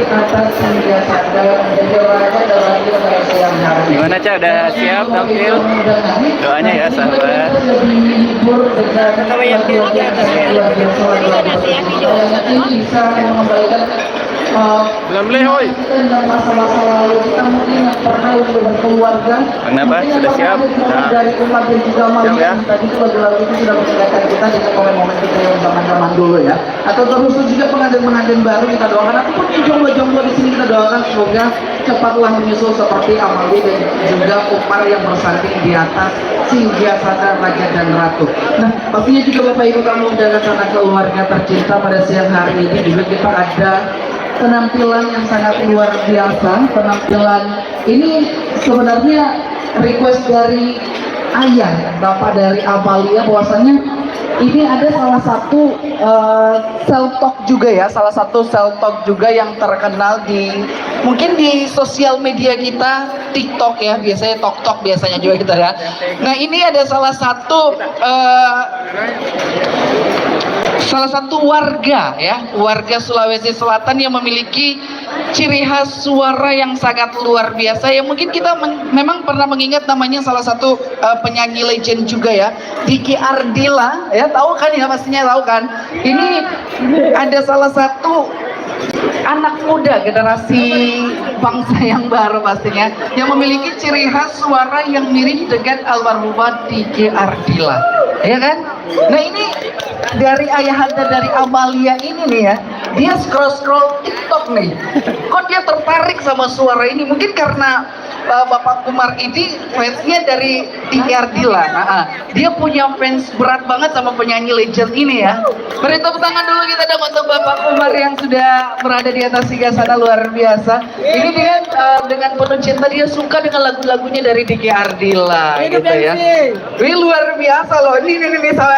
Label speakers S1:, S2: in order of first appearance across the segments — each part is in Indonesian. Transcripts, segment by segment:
S1: atas hingga sadar jawabannya dalam kita yang hari.
S2: Gimana Cak, udah siap tampil? Doanya ya sahabat.
S1: Kalau yang di atas bisa mengembalikan masa-masa lalu kita mungkin yang pernah berkeluarga.
S2: Kenapa? Sudah siap? Nah,
S1: dari umat dan juga
S2: siap ya?
S1: tadi itu lagu-lagu itu sudah mengingatkan kita dengan momen-momen kita yang zaman-zaman dulu ya. Atau terkhusus juga pengantin-pengantin baru kita doakan. Ataupun jomblo-jomblo di sini kita doakan semoga cepatlah menyusul seperti Amalia dan juga Umar yang bersanding di atas singgasana raja dan ratu. Nah, pastinya juga Bapak Ibu kamu dan anak keluarga tercinta pada siang hari ini juga kita ada penampilan yang sangat luar biasa. Penampilan ini sebenarnya request dari ayah bapak dari Amalia, bahwasanya ini ada salah satu self talk juga ya, salah satu self talk juga yang terkenal di mungkin di sosial media kita, TikTok ya, biasanya tok biasanya juga kita ya. Nah, ini ada salah satu warga ya, warga Sulawesi Selatan yang memiliki ciri khas suara yang sangat luar biasa, yang mungkin kita memang pernah mengingat namanya salah satu penyanyi legend juga ya, Diki Ardila ya, tahu kan ya, pastinya tahu kan. Ini ada salah satu anak muda generasi bangsa yang baru pastinya yang memiliki ciri khas suara yang mirip dengan almarhumah Diki Ardila, ya kan? Nah, ini dari ayahanda dari Amalia ini nih ya, dia scroll TikTok nih, kok dia tertarik sama suara ini? Mungkin karena Bapak Umar ini fansnya dari Diki Ardila. Nah, dia punya fans berat banget sama penyanyi legend ini ya. Beri tepuk tangan dulu kita dong untuk Bapak Umar yang sudah berada di atas singgasana luar biasa. Ini dengan penuh cinta, dia suka dengan lagu-lagunya dari Diki Ardila gitu ya. Ini luar biasa loh. Ini sabar.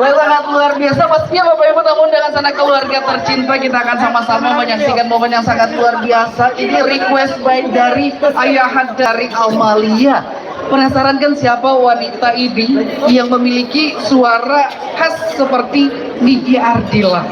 S1: Sangat luar biasa. Pastinya Bapak Ibu tamu dengan sana keluarga tercinta, kita akan sama-sama menyaksikan momen yang sangat luar biasa. Ini request baik dari ayahan dari Amalia. Penasaran kan siapa wanita ini yang memiliki suara khas seperti Diki Ardila?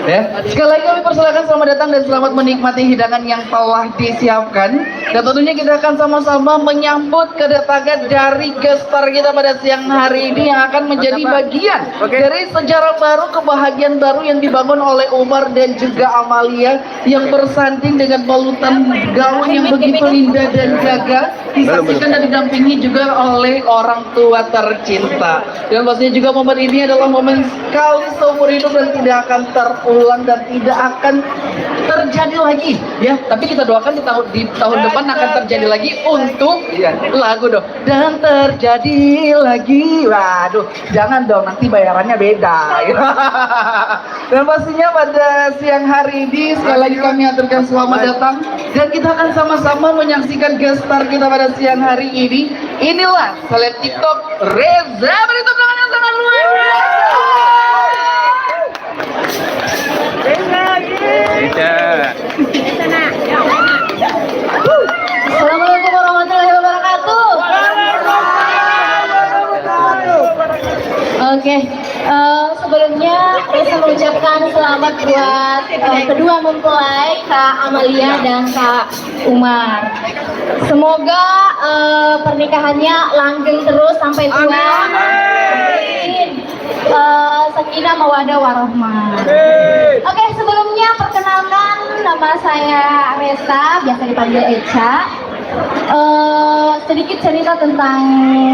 S1: Ya. Sekali lagi kami persilakan selamat datang dan selamat menikmati hidangan yang telah disiapkan. Dan tentunya kita akan sama-sama menyambut kedatangan dari gestar kita pada siang hari ini yang akan menjadi bagian dari sejarah baru, kebahagiaan baru yang dibangun oleh Umar dan juga Amalia, yang bersanding dengan balutan gaun yang begitu indah dan gagah, disaksikan dan didampingi juga oleh orang tua tercinta. Dan pastinya juga momen ini adalah momen sekali seumur hidup dan tidak akan terulang dan tidak akan terjadi lagi ya. Tapi kita doakan di tahun depan akan terjadi lagi untuk lagu dong. Dan terjadi lagi, waduh, jangan dong, nanti bayarannya beda. Dan pastinya pada siang hari ini sekali lagi kami aturkan selamat datang, dan kita akan sama-sama menyaksikan gestar kita pada siang hari ini. Inilah seleb TikTok Reza, beri tepuk tangan yang sangat luar biasa.
S3: Assalamualaikum warahmatullahi wabarakatuh. Oke, sebelumnya saya mengucapkan selamat buat kedua mempelai, Kak Amalia dan Kak Umar. Semoga pernikahannya langgeng terus sampai tua. Sakinah mawaddah warahmah. Oke, sebelumnya perkenalkan, nama saya Resa, biasa dipanggil Echa. Sedikit cerita tentang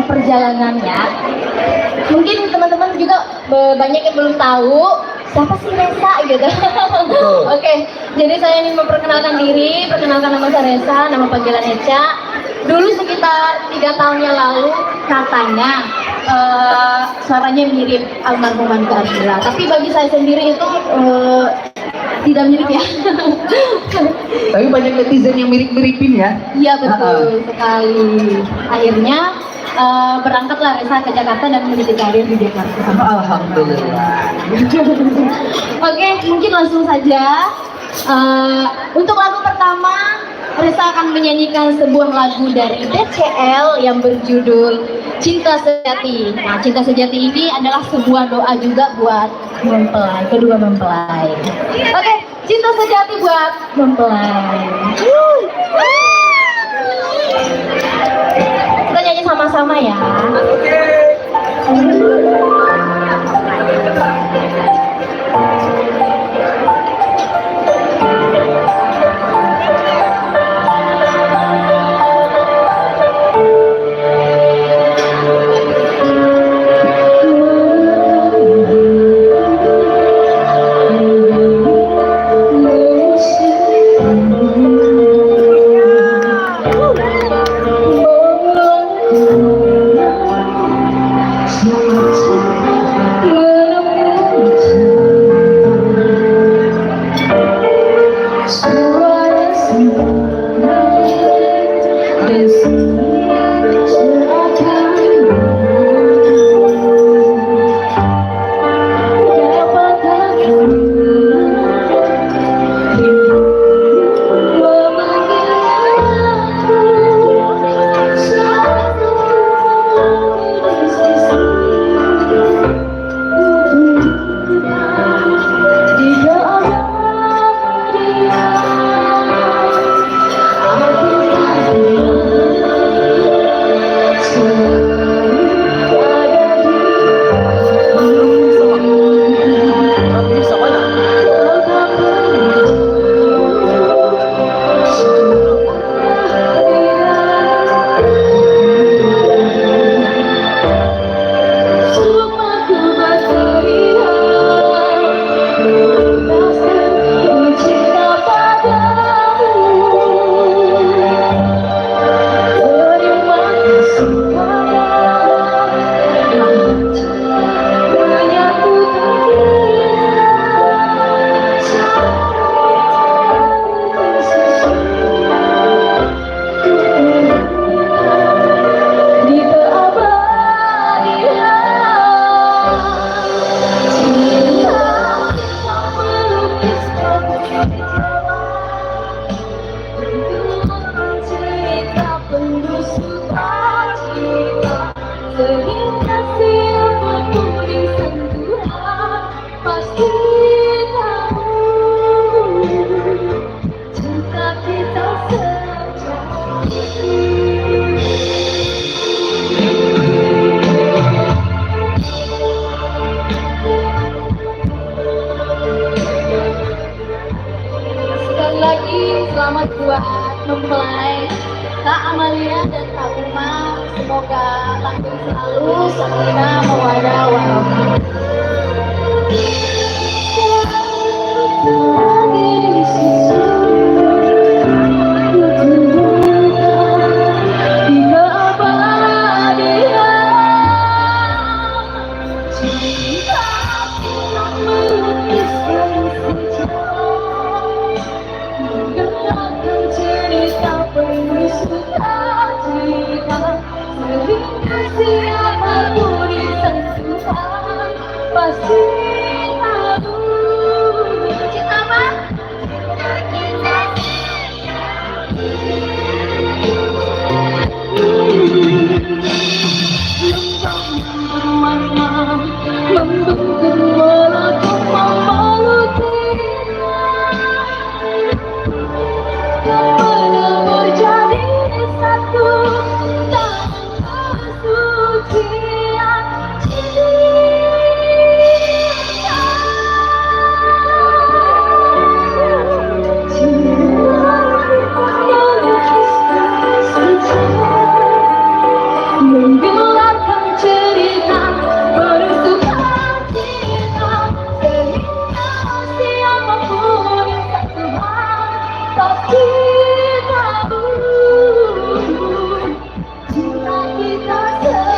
S3: perjalanannya. Mungkin teman-teman juga banyak yang belum tahu siapa sih Resa gitu. Oke, jadi saya ingin memperkenalkan diri. Perkenalkan, nama saya Resa, nama panggilan Echa. Dulu sekitar 3 tahun yang lalu katanya suaranya mirip almarhumah Diki Ardila, tapi bagi saya sendiri itu tidak mirip ya.
S1: Tapi banyak netizen yang mirip-miripin ya.
S3: Iya, betul sekali. Akhirnya berangkatlah Resa ke Jakarta dan meniti karir di Jakarta.
S1: Alhamdulillah.
S3: Oke, mungkin langsung saja. Untuk lagu pertama, Resa akan menyanyikan sebuah lagu dari DCL yang berjudul Cinta Sejati. Nah, Cinta Sejati ini adalah sebuah doa juga buat mempelai, kedua mempelai. Oke, Cinta sejati buat mempelai. Kita nyanyi sama-sama ya. Sekali lagi selamat buat mempelai Kak Amalia dan Kak Uma. Semoga langgeng selalu, sakinah, mawaddah, warahmah. Siapapun di sentuhan pasti tahu cinta apa? Membentuk walaupun memaluti benar jadi satu tanpa kesucian menggelapkan cerita bertukar cinta sehingga siapapun yang tak Tuhan pasti tahu cinta kita sejati.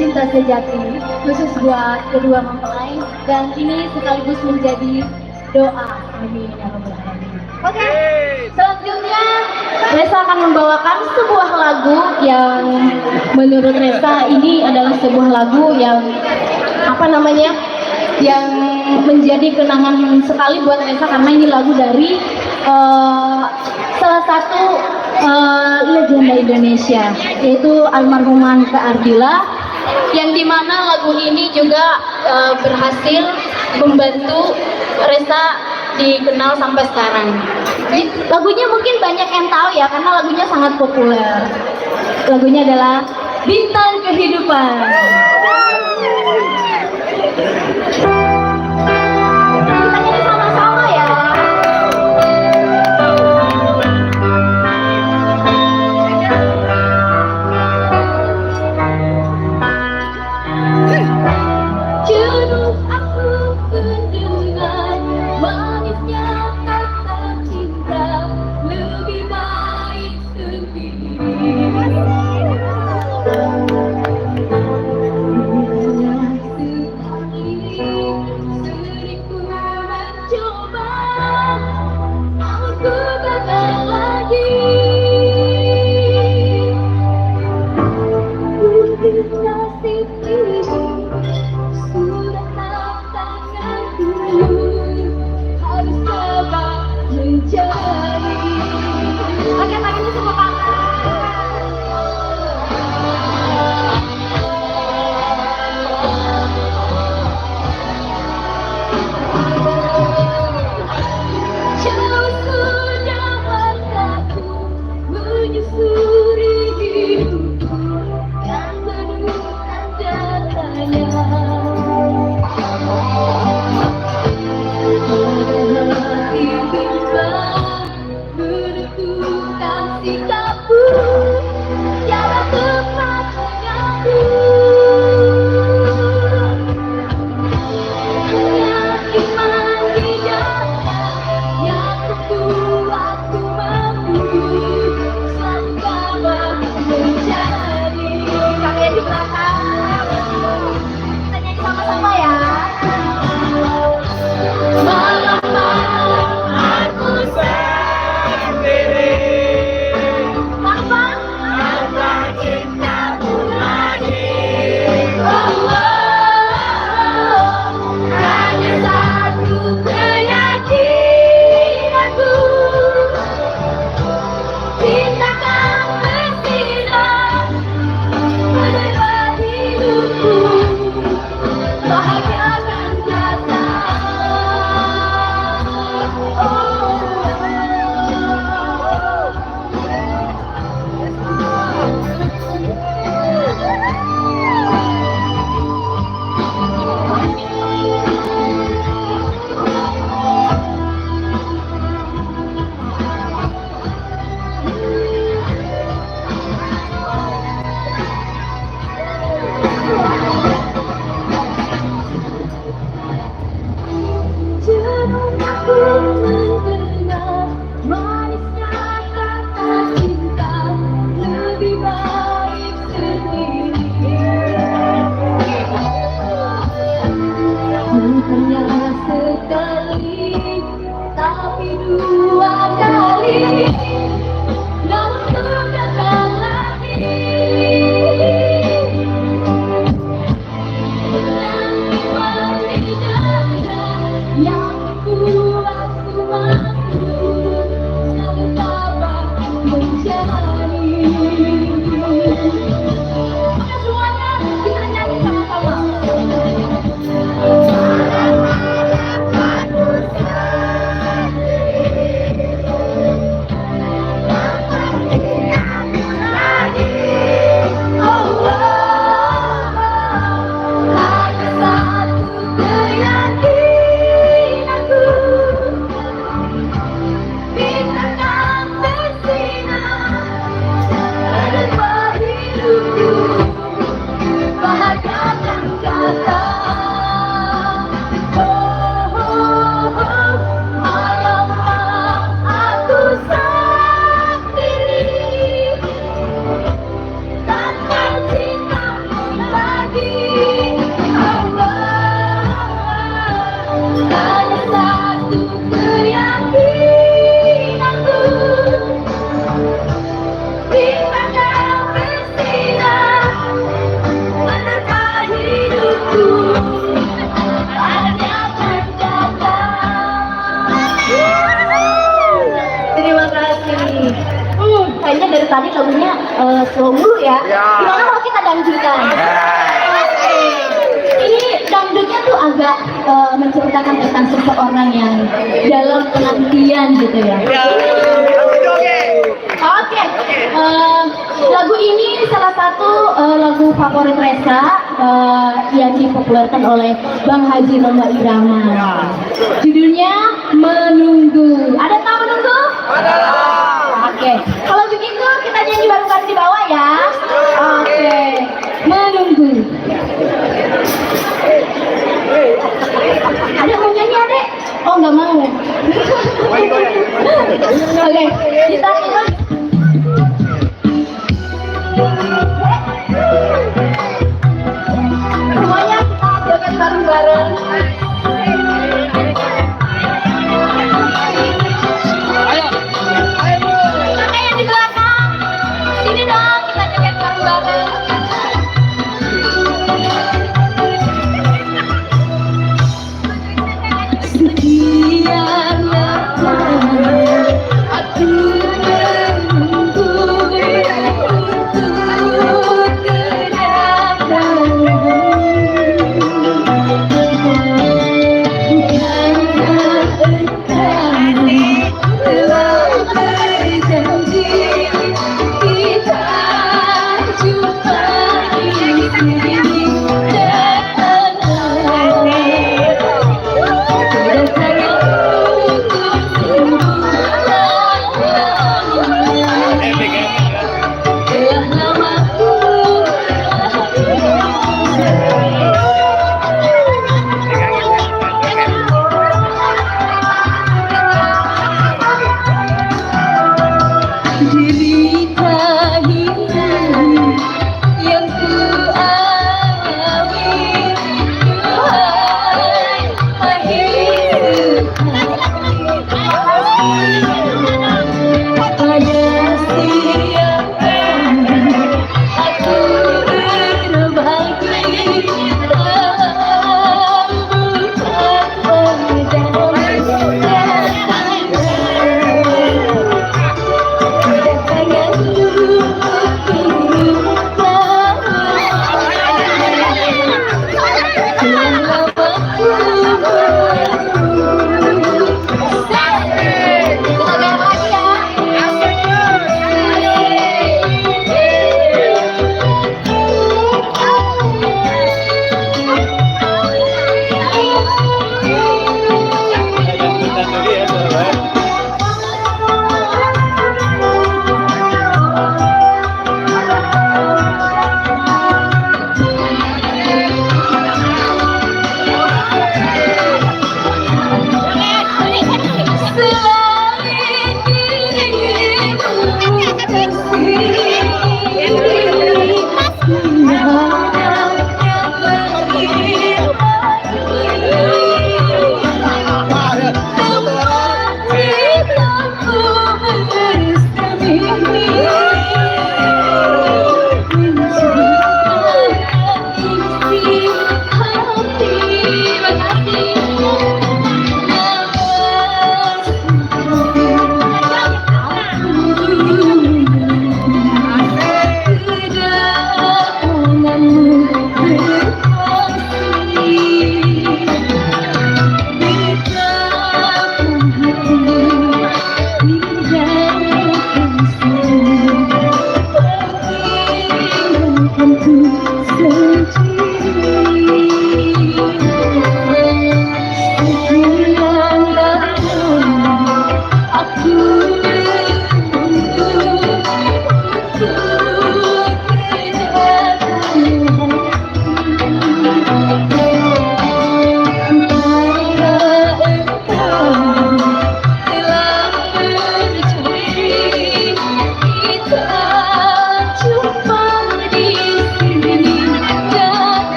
S3: Cinta sejati khusus buat kedua mempelai dan ini sekaligus menjadi doa. Amin ya rabbal alamin. Oke, selanjutnya Resa akan membawakan sebuah lagu yang menurut Resa ini adalah sebuah lagu yang apa namanya, yang menjadi kenangan sekali buat Resa karena ini lagu dari salah satu legenda Indonesia, yaitu almarhumah Kak Ardila, yang dimana lagu ini juga berhasil membantu Resa dikenal sampai sekarang. Lagunya mungkin banyak yang tahu ya, karena lagunya sangat populer. Lagunya adalah Bintang Kehidupan. Kita nyanyi sama-sama ya. Jenuh aku mendengar manisnya kata cinta, lebih baik sendiri. Sering ku mencoba, namun ku gagal lagi. Mungkin nasib ini sudah tantanganku, harus coba mencari. Oke, tangannya sama tangan. Jauh sudah mataku menyusuri hidupku yang penuh tanda tanya. Hati bimbang menentukan sikapku, tiada tempat denganmu. Hanya iman di dalam yang membuatku mampu selalu kabar mencari. Kalian di belakang, kita nyanyi sama-sama ya. Malam-malam aku sendiri tanpa cintamu lagi. Hanya satu keyakinanku, cinta kan bersinar menerima hidupku, bahagiakan jasa. Jenuh aku mendengar manisnya kata cinta, lebih baik sendiri. Bukannya sekali, tapi dua kali, namun ku gagal lagi. Yang membuatku mampu selalu tabah mencari. Oke semuanya, kita nyanyi sama-sama. Malam-malam aku sendiri kayaknya dari tadi lagunya slow dulu ya. Gimana kalau kita dangdutan? Ini dangdutnya tuh agak menceritakan tentang seseorang yang dalam penantian gitu ya. Oke, lagu ini salah satu lagu favorit Reza yang dipopulerkan oleh Bang Haji Roma Irama. Judulnya Menunggu. Ada tahu Menunggu? Ada. Oke, kalau begitu kita nyanyi bareng-bareng di bawah ya. Oke, Menunggu. Ada mau nyanyi adek? Oh nggak mau. Oke, kita ikut. Semuanya kita joget bareng-bareng. Kakak yang di belakang, sini dong kita joget bareng-bareng. Sekian lama aku menunggu untuk kedatanganmu.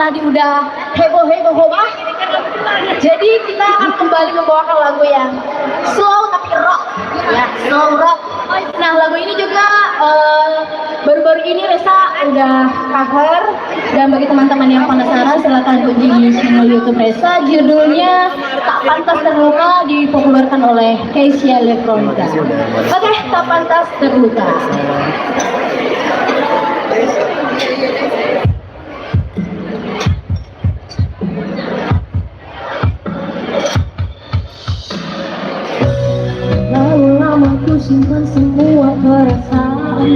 S3: tadi udah heboh ah. Jadi kita akan kembali membawakan lagu yang slow tapi rock, ya slow rock. Nah lagu ini juga baru-baru ini Resa udah cover, dan bagi teman-teman yang penasaran silahkan kunjungi channel YouTube Resa. Judulnya Tak Pantas Terluka, dipopulerkan oleh Keisha Lefronda. Oke, Tak Pantas Terluka. Lama-lama ku simpan semua perasaan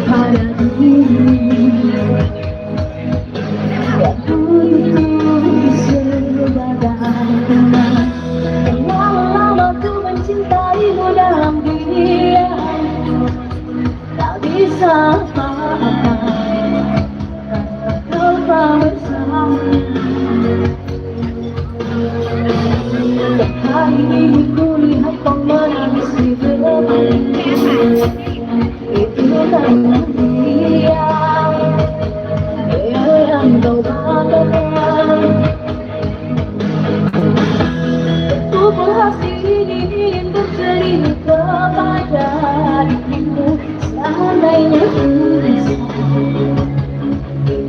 S3: pada diri, ya tutup sebagainya. Lama-lama ku mencintaimu dalam diam, tak bisa apa-apa karena kau bersama. Hari ini ku lihat kau menangis di depan, itu karena dia yang kau banggakan. Untuk hati ini ingin bercerita kepada dirimu, seandainya ku bisa,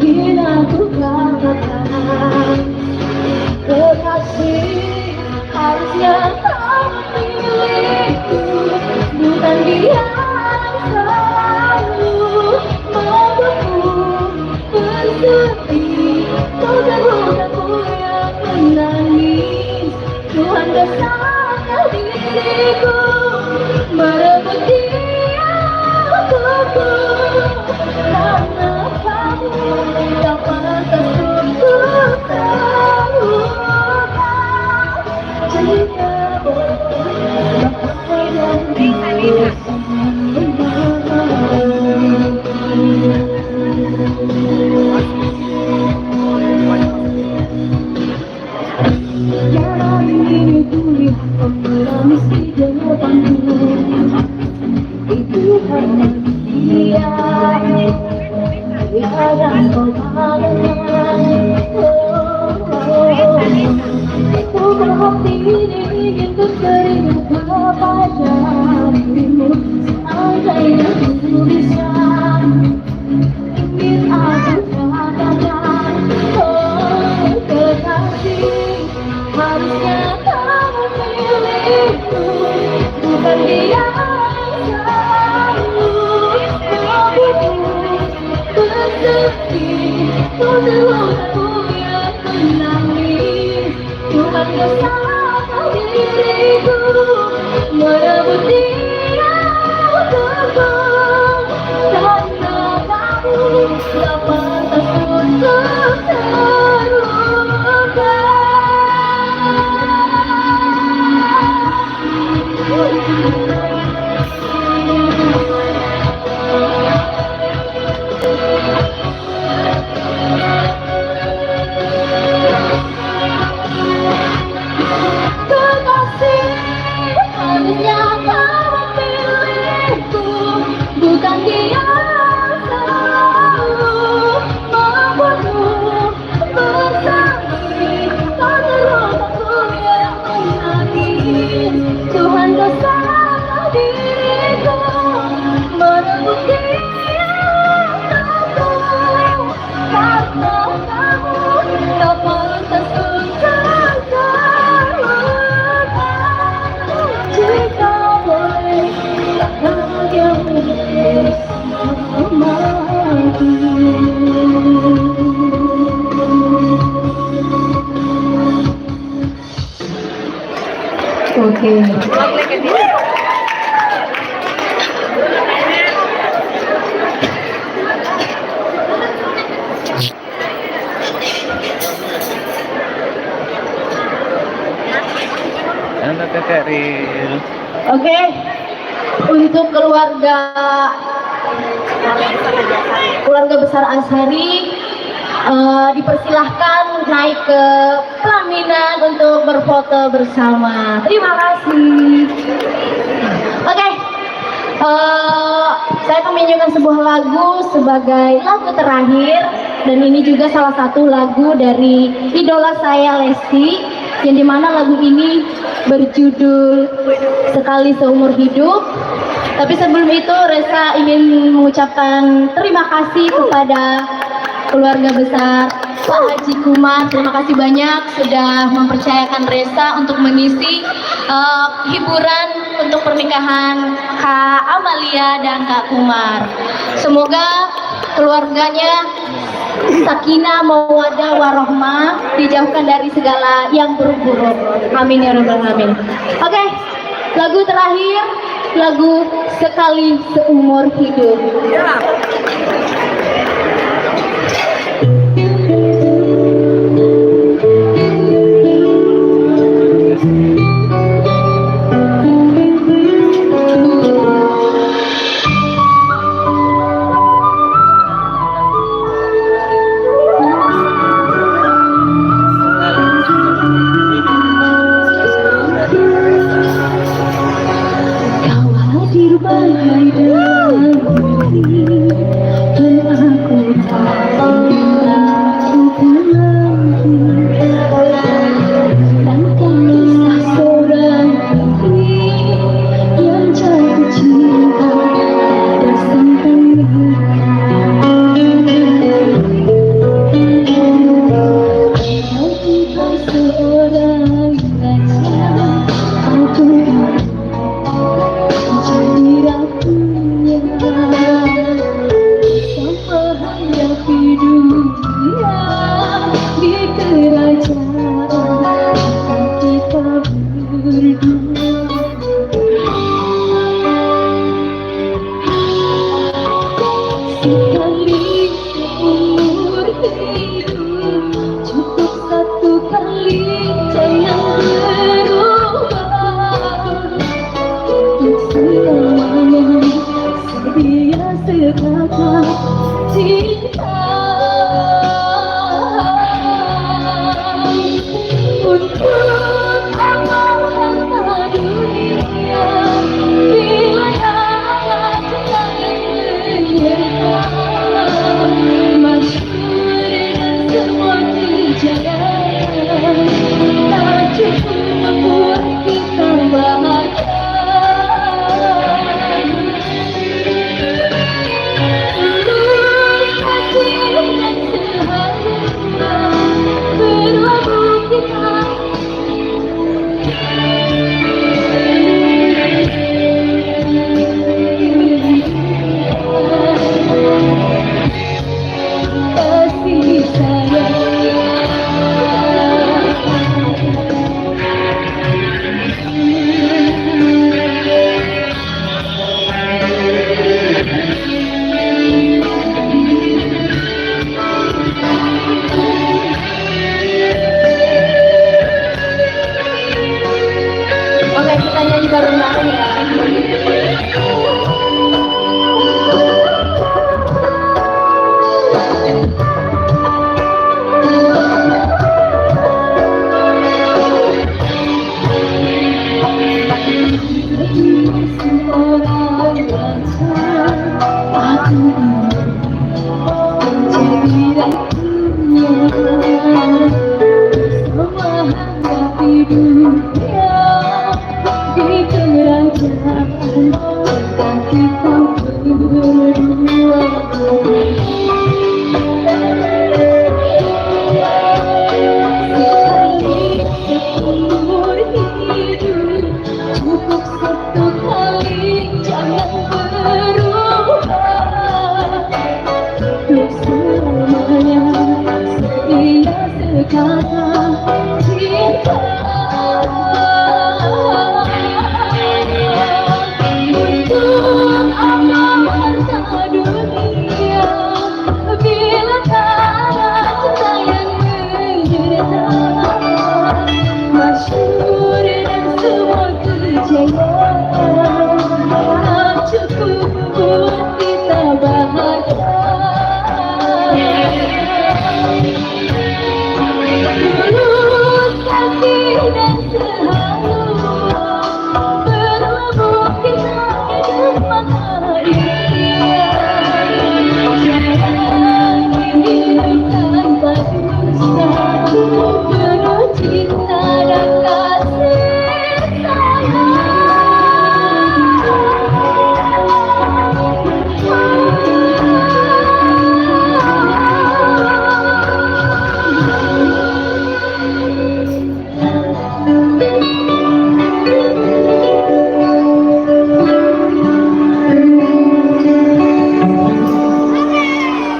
S3: ingin aku katakan kekasih. Harusnya kau milikku, bukan dia yang selalu membuatku bersedih. Kau terluka, ku yang menangis. Tuhan kesana diriku merebut dia untukku, karena kamu tak pantas untuk terluka. Itu karena dia yang kau banggakan. Aku berhati ini ingin bercerita kepada dirimu, seandainya ku bisa, ingin aku katakan. Oh kekasih, harusnya kamu milikku, bukan dia yang selalu membuatku bersedih. Kau terluka, ku yang menangis. Tuhan kesana diriku merebut dia untukku, karena kamu tak pantas untuk terluka. Harusnya kau milikku, bukan dia selalu membuatku bersedih. Kau terluka, ku yang menangis. Tuhan kesana diriku merebut dia untukku, karena kamu tak pantas untuk terluka. Jika boleh, tak bahagia bersamaku. Oke.
S2: Ano Kakak Ril?
S3: Oke, untuk keluarga besar Ansari dipersilahkan naik ke pelaminan untuk berfoto bersama. Terima kasih. Oke, Saya akan menyanyikan sebuah lagu sebagai lagu terakhir, dan ini juga salah satu lagu dari idola saya, Lesti, yang dimana lagu ini berjudul Sekali Seumur Hidup. Tapi sebelum itu Resa ingin mengucapkan terima kasih kepada keluarga besar Pak Haji Kumar. Terima kasih banyak sudah mempercayakan Resa untuk mengisi hiburan untuk pernikahan Kak Amalia dan Kak Kumar. Semoga keluarganya sakinah, mawaddah, warohmah, dijauhkan dari segala yang buruk-buruk. Amin ya rabbal alamin. Oke, lagu terakhir, lagu Sekali Seumur Hidup. penuh cinta dan kasih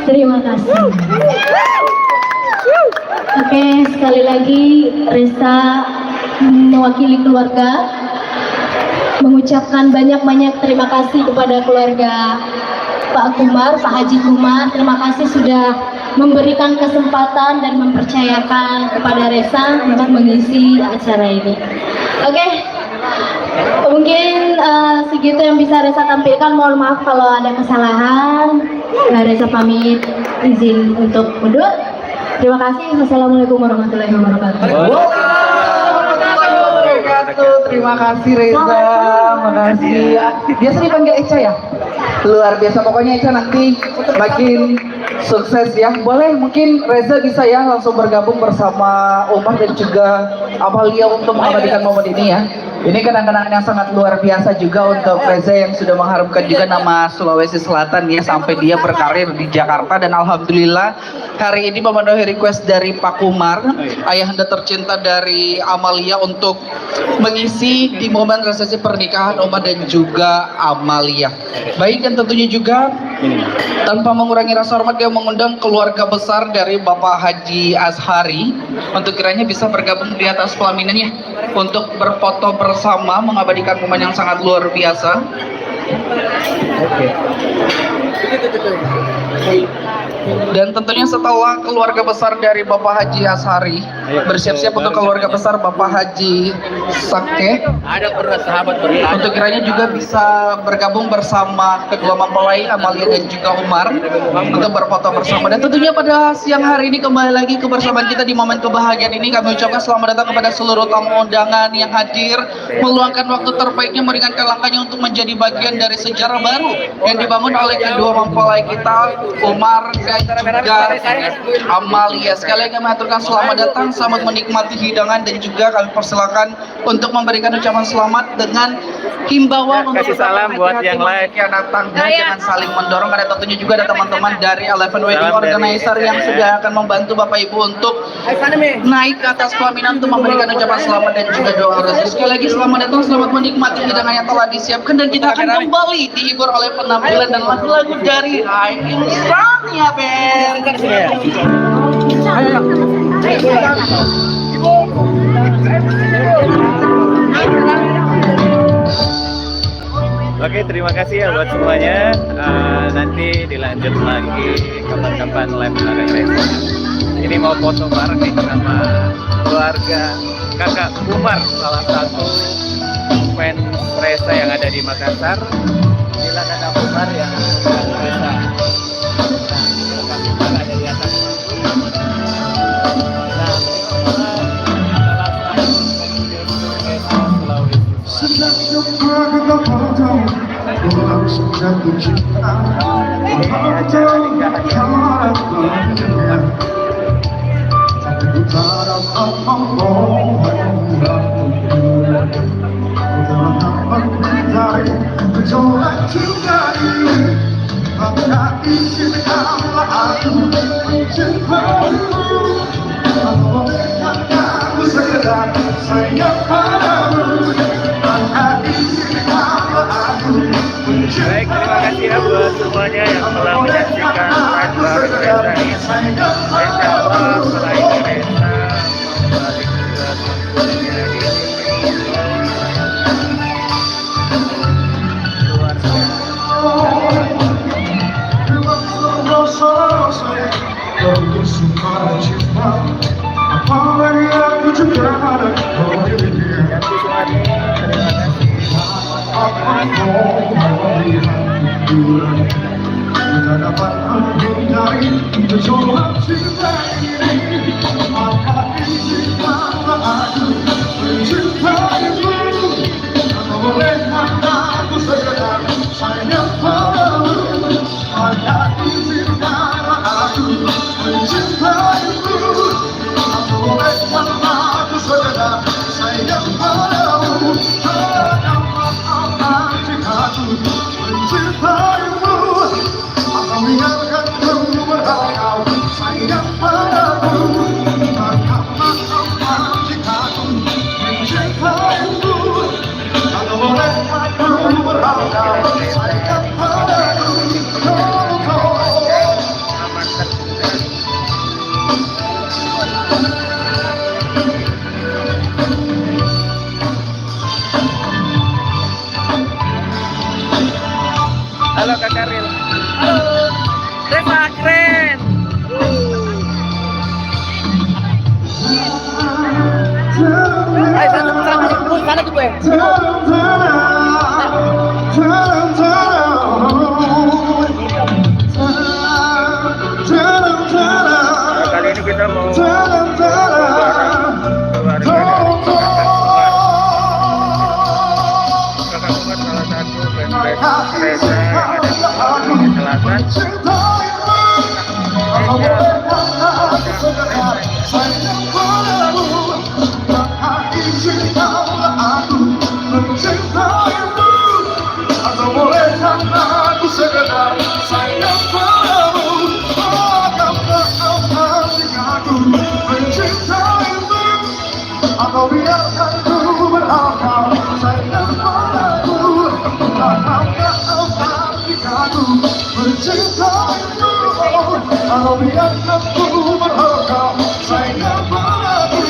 S3: Terima kasih. Oke, sekali lagi Reza mewakili keluarga mengucapkan banyak-banyak terima kasih kepada keluarga Pak Kumar, Pak Haji Kumar. Terima kasih sudah memberikan kesempatan dan mempercayakan kepada Reza untuk mengisi acara ini. Oke, mungkin segitu yang bisa Reza tampilkan. Mohon maaf kalau ada kesalahan. Reza pamit izin untuk mundur. Terima kasih. Wassalamualaikum warahmatullahi wabarakatuh.
S1: Terima kasih Reza, makasih. Biasa dipanggil Eca ya? Luar biasa, pokoknya Eca nanti makin sukses ya. Boleh mungkin Reza bisa ya langsung bergabung bersama Umar dan juga Amalia untuk mengabadikan momen ini ya. Ini kenang-kenangan yang sangat luar biasa juga untuk Reza yang sudah mengharumkan juga nama Sulawesi Selatan ya sampai dia berkarir di Jakarta, dan alhamdulillah hari ini memenuhi request dari Pak Kumar, ayahanda tercinta dari Amalia, untuk mengisi di momen resepsi pernikahan Umar dan juga Amalia. Baik, dan tentunya juga tanpa mengurangi rasa hormat dia mengundang keluarga besar dari Bapak Haji Azhari untuk kiranya bisa bergabung di atas pelaminannya untuk berfoto bersama mengabadikan momen yang sangat luar biasa. Dan tentunya setelah keluarga besar dari Bapak Haji Azhari bersiap-siap untuk keluarga besar Bapak Haji Sake, untuk kiranya juga bisa bergabung bersama kedua mempelai Amalia dan juga Umar untuk berfoto bersama. Dan tentunya pada siang hari ini kembali lagi kebersamaan kita di momen kebahagiaan ini. Kami ucapkan selamat datang kepada seluruh tamu undangan yang hadir, meluangkan waktu terbaiknya, meringankan langkahnya untuk menjadi bagian dari sejarah baru yang dibangun oleh kedua mempelai kita, Umar dan juga Amalia. Sekali lagi kami aturkan selamat datang, selamat menikmati hidangan, dan juga kami persilakan untuk memberikan ucapan selamat dengan himbauan untuk
S2: kasih salam buat yang lain
S1: yang datang. Jangan saling mendorong, karena tentunya juga ada teman-teman dari Eleven Wedding Organizer yang sudah akan membantu Bapak Ibu untuk naik ke atas pelaminan untuk memberikan ucapan selamat dan juga doa restu. Sekali lagi selamat datang, selamat menikmati hidangan yang telah disiapkan, dan kita akan kembali dihibur oleh penampilan dan lagu-lagu dari Hai Insan ya Ben. Ayo.
S2: Oke, terima kasih ya buat semuanya. Nanti dilanjut lagi kapan-kapan live bareng Reza. Ini mau foto bareng nih sama keluarga kakak Umar, salah satu fans Reza yang ada di Makassar. Inilah kakak Umar yang Reza. Ada di atas. Baik, terima kasih ya buat semuanya yang telah menyaksikan live bareng Reza ini. Insya Allah setelah ini Reza kembali ke tentunya di
S4: Sayang
S2: Kali ini kita mau keluarga Kakak salah satu band kereta yang ada di Selatan.
S4: Atau biarkan ku berakal sayang padaku, takkanlah engkau jika ku mencintaimu. Atau biarkan ku berakal sayang padaku.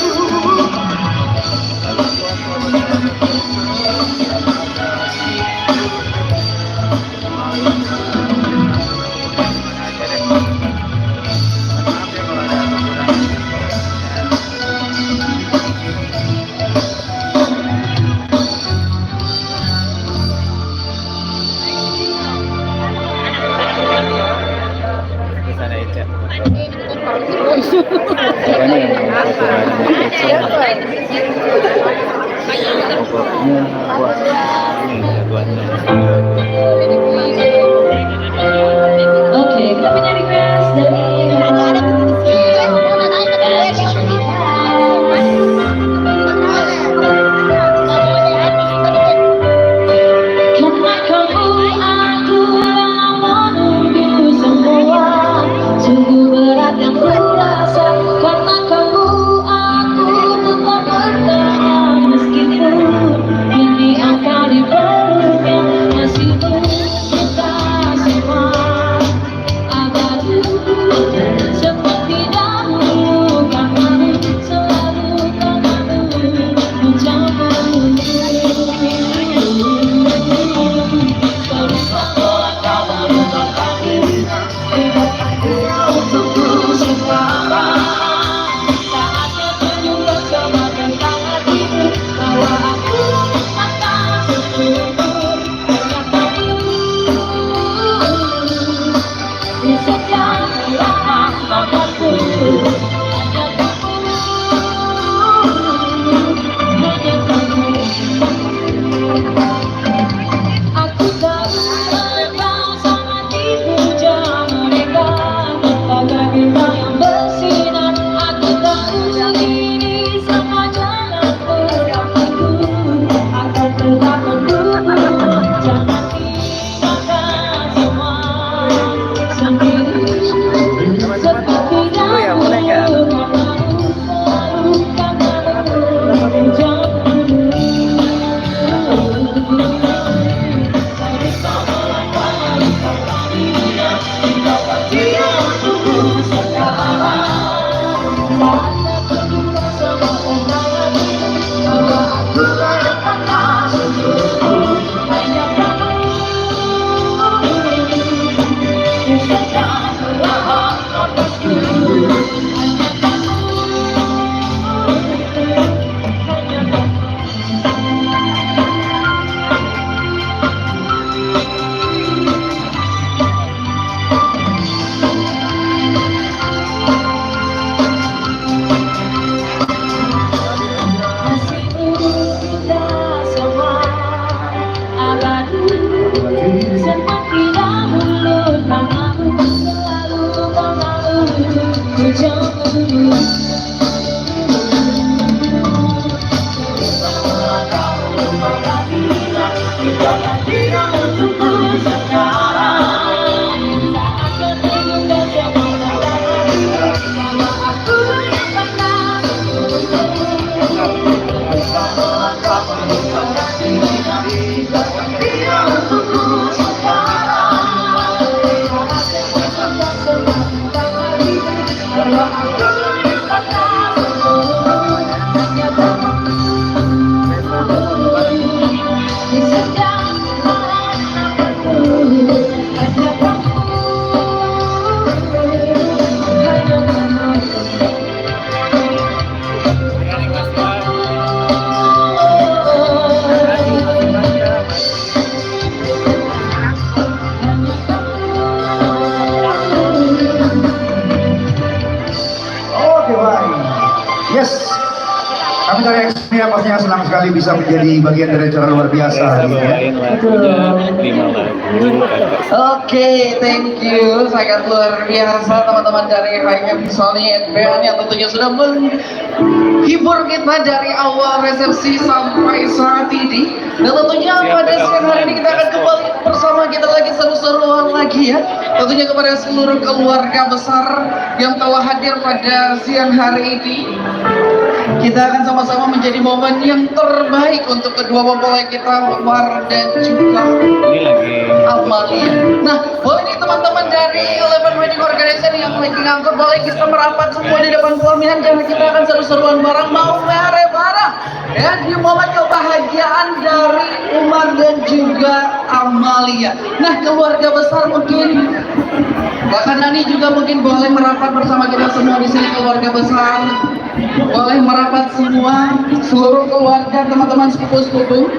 S2: Di sana Ica.
S4: Ini yang Yes, kami dari Xenia pastinya senang sekali bisa menjadi bagian dari acara luar biasa.
S2: Reza
S4: gitu ya.
S2: bawain lagunya 5 lagu cover.
S1: Oke, thank you. Sangat luar biasa teman-teman dari HM Sony and Band yang tentunya sudah menghibur kita dari awal resepsi sampai saat ini. Dan tentunya pada siang hari ini kita akan kembali bersama kita lagi seru-seruan lagi ya. Tentunya kepada seluruh keluarga besar yang telah hadir pada siang hari ini. Kita akan sama-sama menjadi momen yang terbaik untuk kedua mempelai kita, Umar dan juga
S2: Ini lagi
S1: Amalia. Nah, boleh nih teman-teman dari Eleven Wedding Organization yang lagi ngangkut, boleh kita merapat semua di depan pelaminan karena kita akan seru-seruan bareng, mau bareng ya di momen kebahagiaan dari Umar dan juga Amalia. Nah, keluarga besar mungkin Bahkan Nani juga mungkin boleh merapat bersama kita semua di sini, keluarga besar. Boleh merapat semua, seluruh keluarga, teman-teman sepupu-sepupu.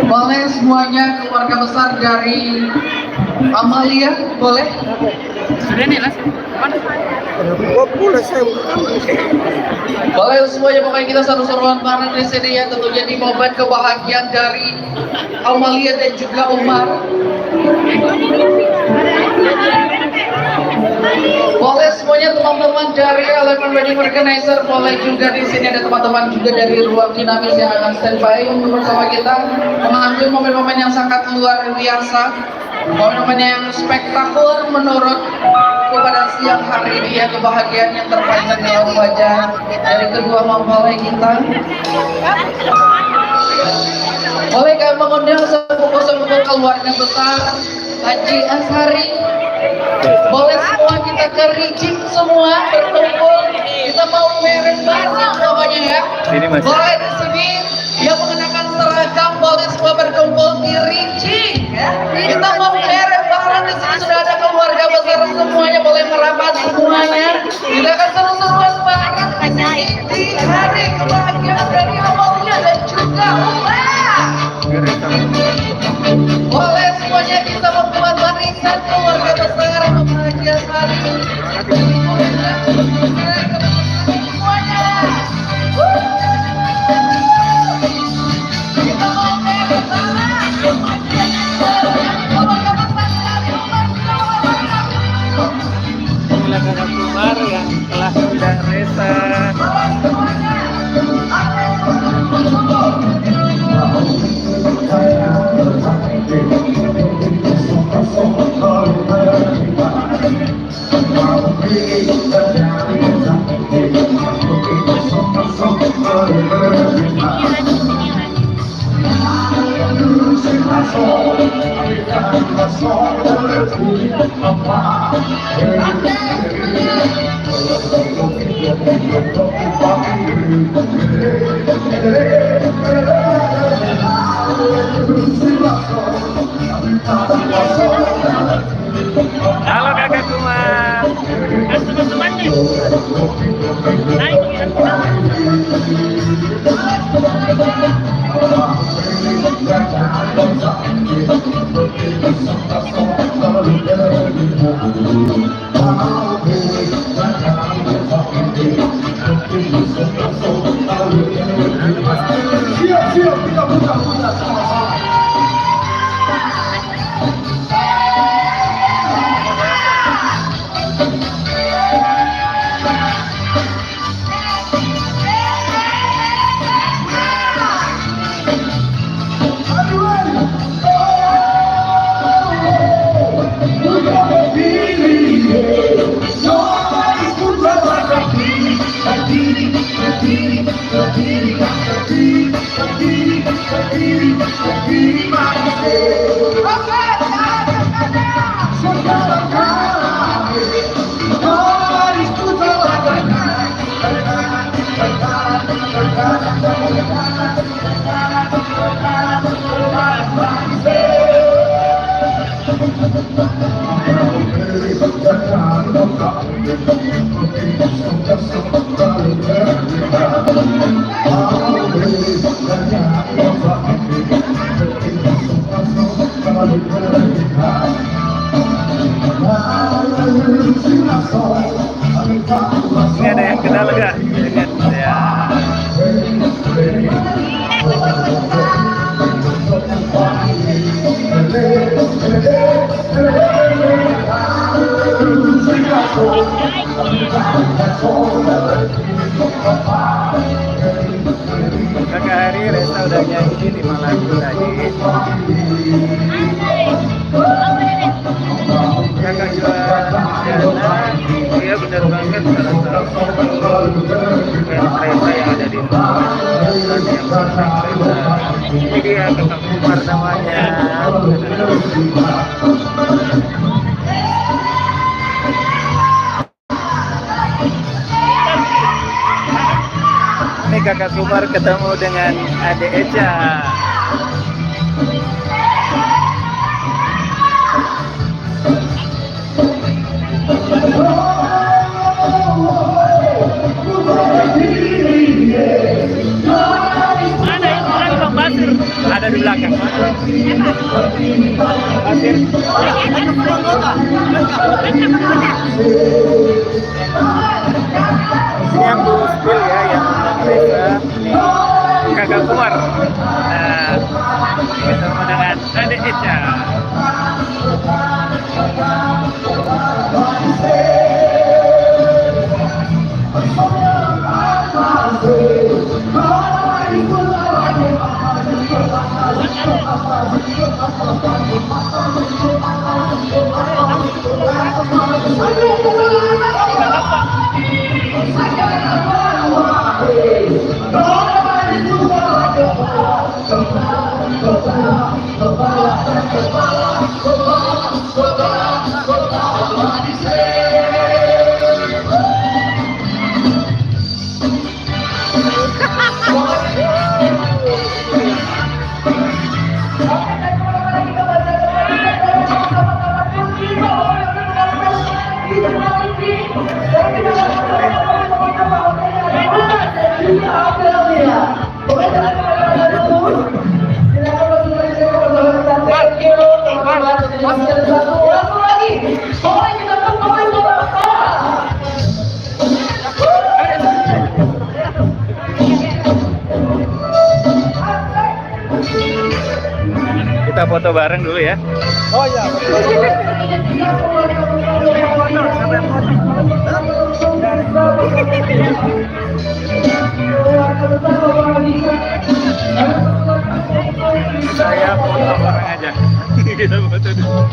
S1: Boleh semuanya keluarga besar dari Amalia, boleh? Sudah nih, Las. Boleh semuanya, pokoknya kita seru-seruan bareng di sini ya, tentunya di momen kebahagiaan dari Amalia dan juga Umar. Boleh semuanya teman-teman dari Eleven Wedding Organizer, boleh juga di sini ada teman-teman juga dari ruang dinamis yang akan standby bersama kita mengambil momen-momen yang sangat luar biasa, momen-momen yang spektakuler menurut pada siang hari ini ya, kebahagiaan yang terpancar dalam wajah dari kedua mempelai kita. Boleh kami mengundang sepupu-sepupu keluarga besar Haji Ashari. Boleh semua kita ke Ricik semua berkumpul, kita mau mereng bareng pokoknya ya. Boleh di sini yang mengenakan seragam, boleh semua berkumpul di Ricik ya. Kita mau mereng bareng, di sini sudah ada keluarga besar semuanya, boleh merapat semuanya. Kita akan seru-seruan bareng di hari kebahagiaan dari Amalia dan juga Umar. Boleh semuanya kita membuat barisan keluarga besar bahagia sekali. Semuanya. Kita mau mereng bareng. Keluarga besar dari Umar.
S2: Inilah kakak Umar yang telah undang Reza. Halo kakak Umar. Teman-temannya.
S4: Siap, kita putar sama-sama.
S2: Ini ada ya? juga dengan ya. Kakak Hari Resa udah nyanyi 5 lagu tadi. Kakak Juana, dia benar banget salah satu Resa yang ada di dan yang Resa. Ini dia Kakak Kumar namanya. Ini Kakak Kumar ketemu dengan Ade Eca. Mana yang orang Bang Basir? Ada di belakang. Basir. Ini yang dulu spill ya, yang Reza. Ini Kakak Kumar. Nah, ketemu dengan Ade Eca. Kita foto bareng dulu ya. Oh iya. Saya foto bareng aja. Kita foto dulu.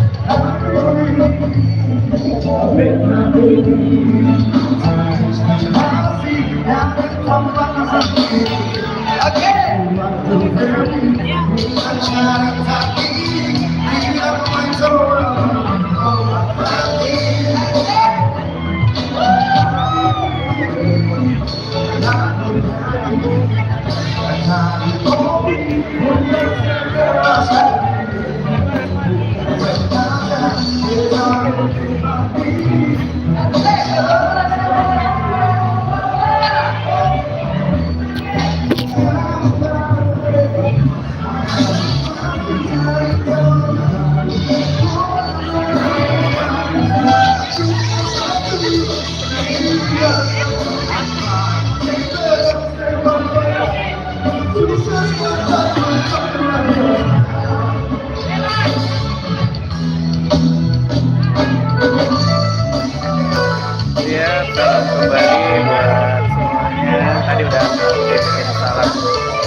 S2: Ya, salam kembali buat semuanya. Tadi udah bikin salam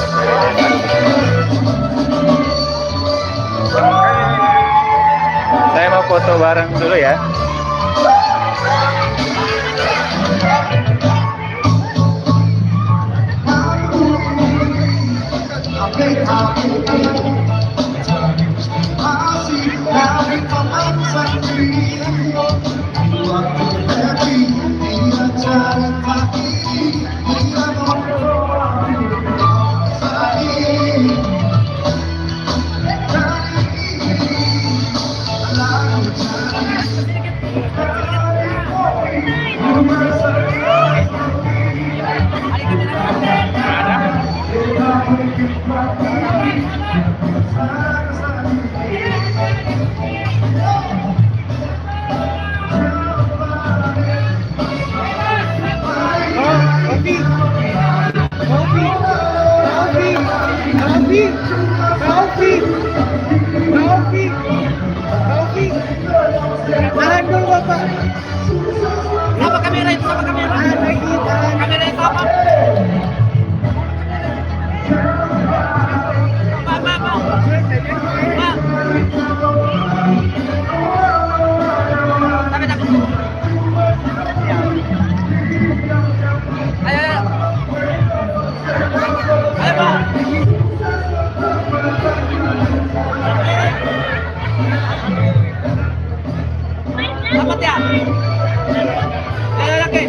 S2: dari Denmark. Saya mau foto bareng dulu ya.
S5: Tahan dulu Bapak. Sama kamera itu, sama kamera. Kamera itu apa? Dapat ya? Ayo lagi.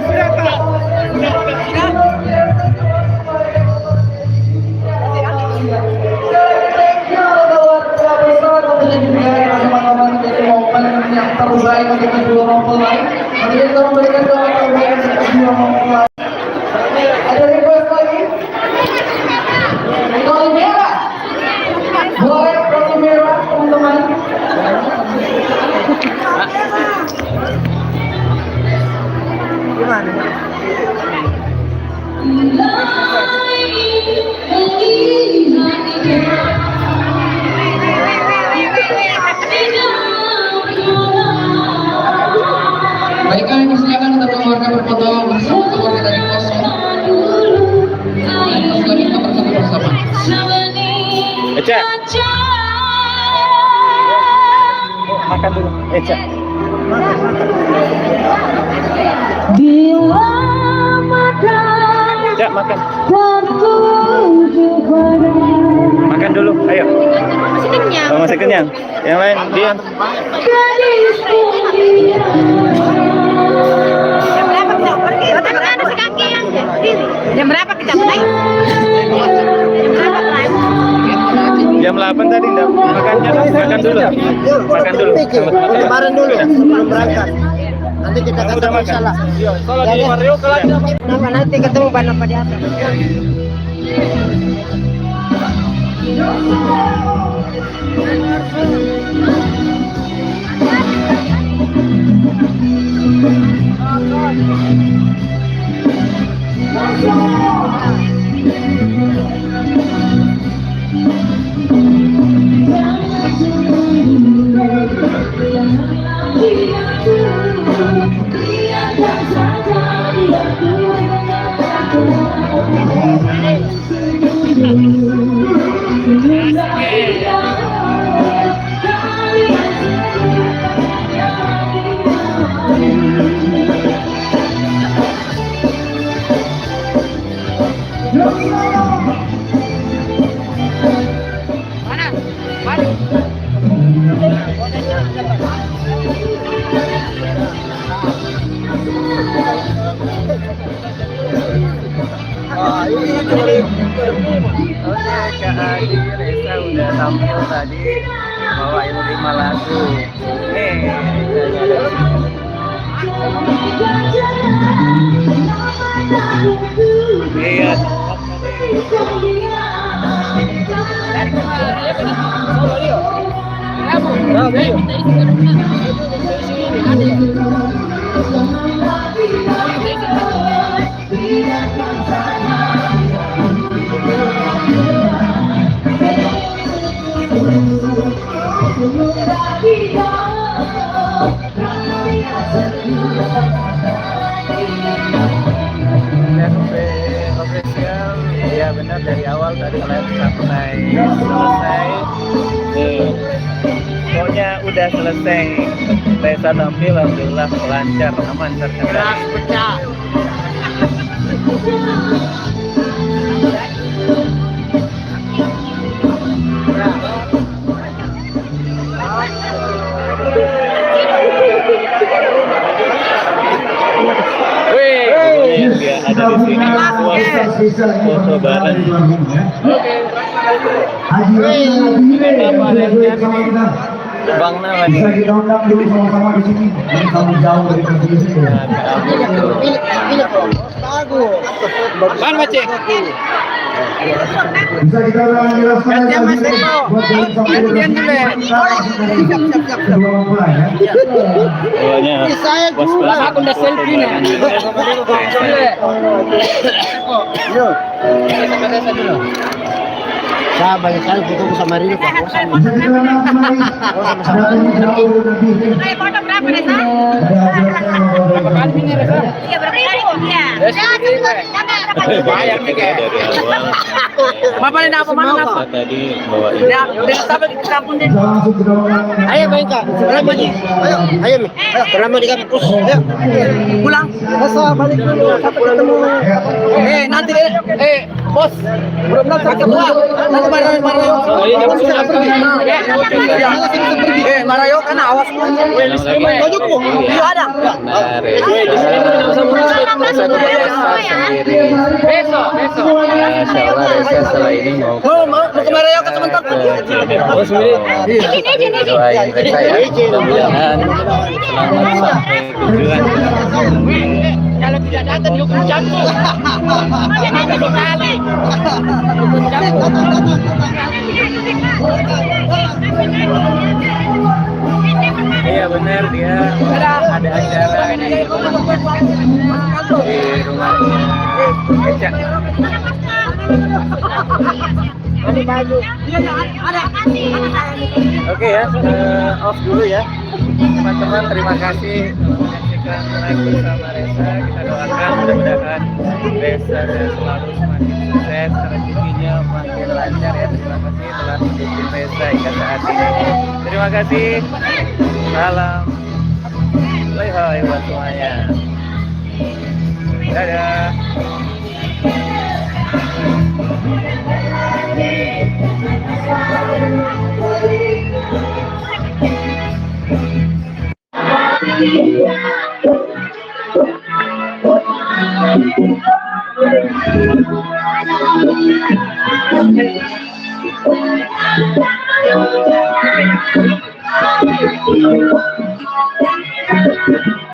S5: Sudah Pak.
S1: Yang terbaik untuk kedua mempelai. Kemudian kita memberikan doa terbaik untuk kedua mempelai. Ada request lagi? Roti merah. Boleh roti merah teman-teman.
S5: Gimana?
S1: Baik, kami persilakan untuk keluarga berfoto bersama keluarga dari kosong. Terus lagi kita bersama bersama.
S2: Eca. Makan dulu. Eca.
S3: Bila mata
S2: Eca, makan.
S3: tertuju padamu,
S2: Makan dulu. Ayo.
S3: masih kenyang.
S2: Oh, masih kenyang. Yang lain diam.
S3: Gadis pendiam. Jam berapa kita pergi? Kan ada sekaki yang diri. Jam berapa kita mulai? Jam berapa mulai?
S2: Jam 8 tadi enggak makannya. Makan dulu. Makan dulu.
S5: Lebaran dulu sebelum berangkat. Nanti kita
S2: Kamu udah
S5: ketemu
S2: makan?
S5: insyaallah.
S2: Kalau di Mario
S5: Nama nanti ketemu Bapak di atas.
S2: Oke, Kak Adi, Reza udah tampil tadi bawain 5 lagu. Nih, Reza ada di sini. Iya. Official, ya benar dari awal dari live sampai selesai. Pokoknya udah selesai. Reza tampil, alhamdulillah lancar, aman, terkendali. Wih, dia ada di sini semua foto bareng. Bang Nala
S4: Bisa kita undang dulu sama-sama di sini. Ini kamu jauh dari televisi.
S5: Bagus.
S2: Mana Macik?
S4: Bisa kita jelaskan lagi buat jangan sampai kedua mempelai ya.
S2: Pokoknya bos belas aku udah selfie nih.
S5: Sabar sekali foto sama Rini.
S4: Bisa kita ulang kembali. Ada yang jauh lebih.
S6: Foto berapa deh, Sa? Iya, berapa kali? Iya.
S2: Bayar nih kayak dari awal.
S5: Bapak ini apa mana apa?
S2: Tadi bawain.
S5: Ya, dia sampai di kampung deh.
S4: Bisa langsung ke dalam.
S5: Ayo main kak, berlama nih. Ayo Mi, berlama di kampus. Ayo, pulang. Masa balik dulu, sampai ketemu. Nanti bos, belum sampai ketemu. Nanti Marayo. Marayo kan awas. Bajuku, iya ada.
S2: Besok. Masya Allah, Reza setelah ini mau
S5: ke Marayo ke sebentar.
S2: Oh, sendiri. Doain Reza ya. Mudah-mudahan selamat sampai tujuan.
S5: Kalau tidak datang hukum jantung.
S2: Iya benar, dia ada acara di rumahnya Eca. Oke ya, off dulu ya teman-teman. Terima kasih menyaksikan live bersama Reza. Kita doakan mudah-mudahan Reza selalu semakin sukses, rezekinya makin lancar ya. Terima kasih telah mendukung Reza hingga saat ini. Terima kasih. Salam. Hai buat semuanya. Dadah.
S3: Thank you.